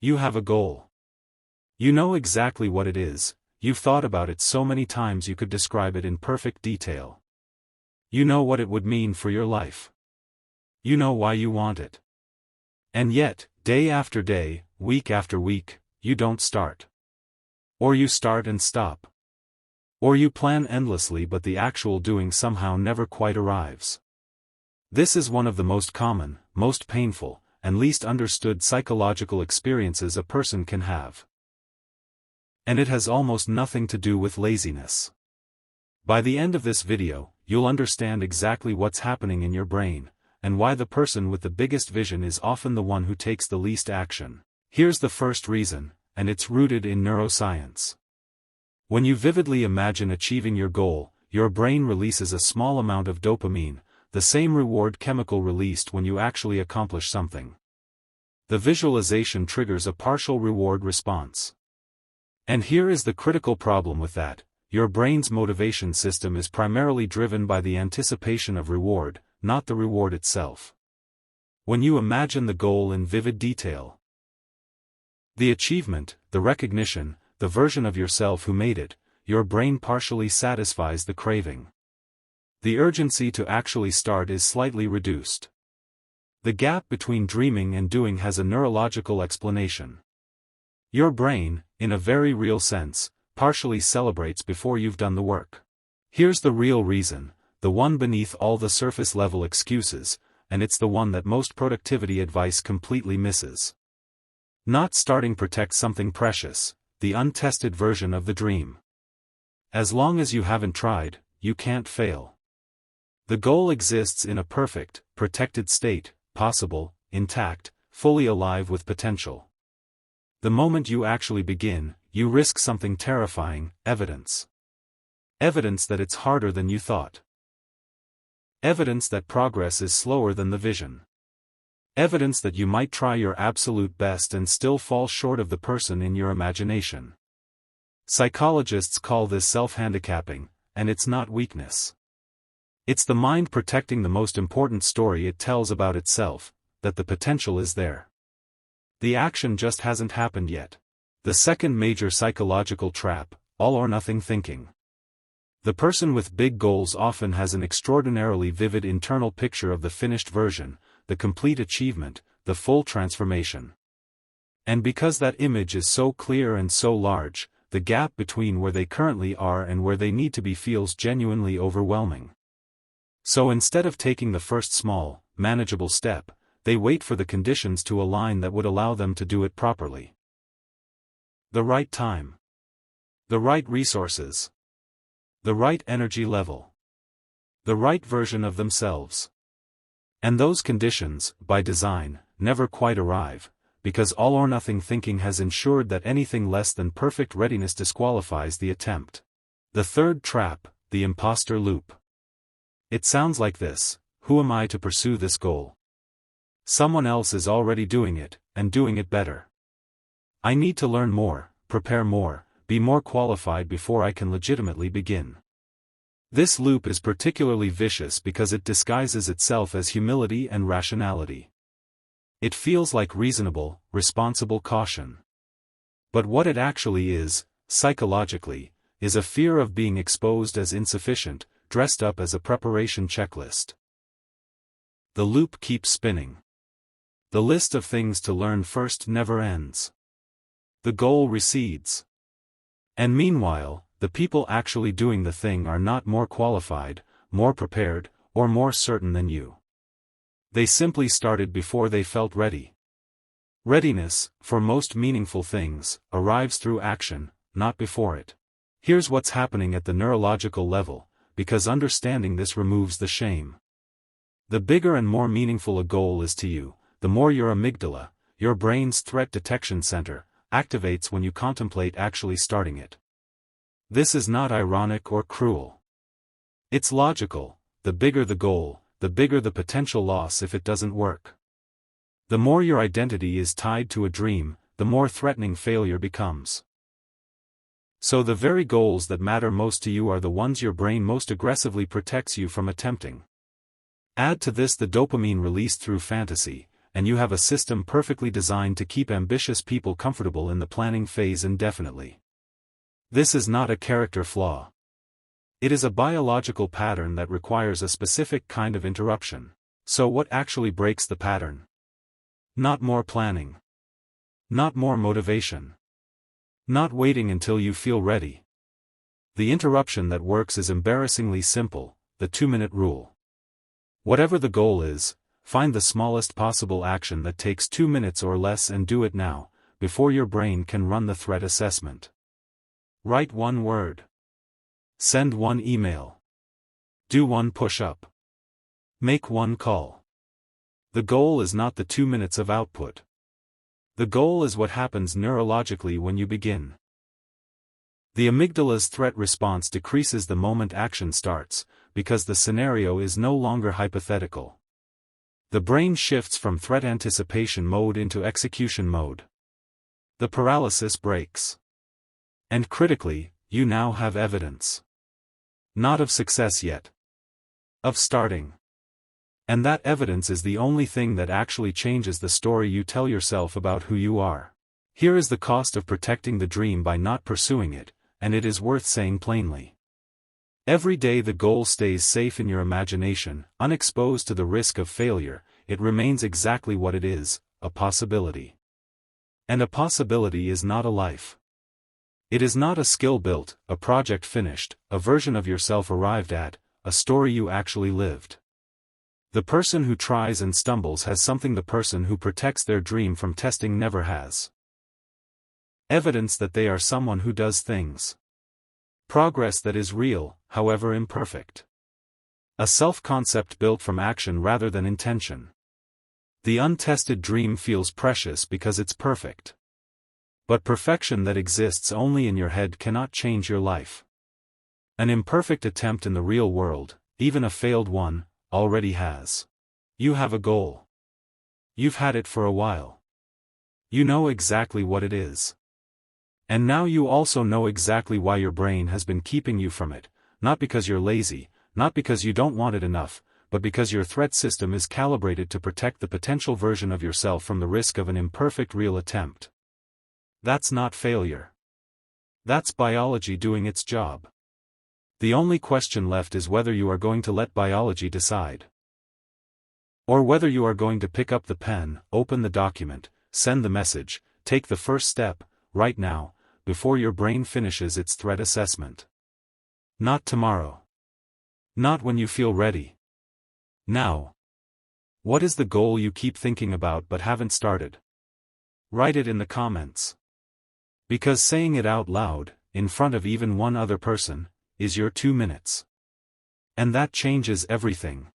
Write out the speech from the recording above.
You have a goal. You know exactly what it is, you've thought about it so many times you could describe it in perfect detail. You know what it would mean for your life. You know why you want it. And yet, day after day, week after week, you don't start. Or you start and stop. Or you plan endlessly but the actual doing somehow never quite arrives. This is one of the most common, most painful, and least understood psychological experiences a person can have. And it has almost nothing to do with laziness. By the end of this video, you'll understand exactly what's happening in your brain, and why the person with the biggest vision is often the one who takes the least action. Here's the first reason, and it's rooted in neuroscience. When you vividly imagine achieving your goal, your brain releases a small amount of dopamine, the same reward chemical released when you actually accomplish something. The visualization triggers a partial reward response. And here is the critical problem with that: your brain's motivation system is primarily driven by the anticipation of reward, not the reward itself. When you imagine the goal in vivid detail, the achievement, the recognition, the version of yourself who made it, your brain partially satisfies the craving. The urgency to actually start is slightly reduced. The gap between dreaming and doing has a neurological explanation. Your brain, in a very real sense, partially celebrates before you've done the work. Here's the real reason, the one beneath all the surface-level excuses, and it's the one that most productivity advice completely misses. Not starting protects something precious, the untested version of the dream. As long as you haven't tried, you can't fail. The goal exists in a perfect, protected state, possible, intact, fully alive with potential. The moment you actually begin, you risk something terrifying: evidence. Evidence that it's harder than you thought. Evidence that progress is slower than the vision. Evidence that you might try your absolute best and still fall short of the person in your imagination. Psychologists call this self-handicapping, and it's not weakness. It's the mind protecting the most important story it tells about itself, that the potential is there. The action just hasn't happened yet. The second major psychological trap: all-or-nothing thinking. The person with big goals often has an extraordinarily vivid internal picture of the finished version, the complete achievement, the full transformation. And because that image is so clear and so large, the gap between where they currently are and where they need to be feels genuinely overwhelming. So instead of taking the first small, manageable step, they wait for the conditions to align that would allow them to do it properly. The right time. The right resources. The right energy level. The right version of themselves. And those conditions, by design, never quite arrive, because all-or-nothing thinking has ensured that anything less than perfect readiness disqualifies the attempt. The third trap: the imposter loop. It sounds like this: who am I to pursue this goal? Someone else is already doing it, and doing it better. I need to learn more, prepare more, be more qualified before I can legitimately begin. This loop is particularly vicious because it disguises itself as humility and rationality. It feels like reasonable, responsible caution. But what it actually is, psychologically, is a fear of being exposed as insufficient, dressed up as a preparation checklist. The loop keeps spinning. The list of things to learn first never ends. The goal recedes. And meanwhile, the people actually doing the thing are not more qualified, more prepared, or more certain than you. They simply started before they felt ready. Readiness, for most meaningful things, arrives through action, not before it. Here's what's happening at the neurological level, because understanding this removes the shame. The bigger and more meaningful a goal is to you, the more your amygdala, your brain's threat detection center, activates when you contemplate actually starting it. This is not ironic or cruel. It's logical: the bigger the goal, the bigger the potential loss if it doesn't work. The more your identity is tied to a dream, the more threatening failure becomes. So the very goals that matter most to you are the ones your brain most aggressively protects you from attempting. Add to this the dopamine released through fantasy, and you have a system perfectly designed to keep ambitious people comfortable in the planning phase indefinitely. This is not a character flaw. It is a biological pattern that requires a specific kind of interruption. So what actually breaks the pattern? Not more planning. Not more motivation. Not waiting until you feel ready. The interruption that works is embarrassingly simple, the 2-minute rule. Whatever the goal is, find the smallest possible action that takes 2 minutes or less and do it now, before your brain can run the threat assessment. Write 1 word. Send 1 email. Do 1 push-up. Make 1 call. The goal is not the 2 minutes of output. The goal is what happens neurologically when you begin. The amygdala's threat response decreases the moment action starts, because the scenario is no longer hypothetical. The brain shifts from threat anticipation mode into execution mode. The paralysis breaks. And critically, you now have evidence. Not of success yet. Of starting. And that evidence is the only thing that actually changes the story you tell yourself about who you are. Here is the cost of protecting the dream by not pursuing it, and it is worth saying plainly. Every day the goal stays safe in your imagination, unexposed to the risk of failure, it remains exactly what it is, a possibility. And a possibility is not a life. It is not a skill built, a project finished, a version of yourself arrived at, a story you actually lived. The person who tries and stumbles has something the person who protects their dream from testing never has. Evidence that they are someone who does things. Progress that is real, however imperfect. A self-concept built from action rather than intention. The untested dream feels precious because it's perfect. But perfection that exists only in your head cannot change your life. An imperfect attempt in the real world, even a failed one, already has. You have a goal. You've had it for a while. You know exactly what it is. And now you also know exactly why your brain has been keeping you from it, not because you're lazy, not because you don't want it enough, but because your threat system is calibrated to protect the potential version of yourself from the risk of an imperfect real attempt. That's not failure. That's biology doing its job. The only question left is whether you are going to let biology decide. Or whether you are going to pick up the pen, open the document, send the message, take the first step, right now, before your brain finishes its threat assessment. Not tomorrow. Not when you feel ready. Now. What is the goal you keep thinking about but haven't started? Write it in the comments. Because saying it out loud, in front of even one other person, is your 2 minutes. And that changes everything.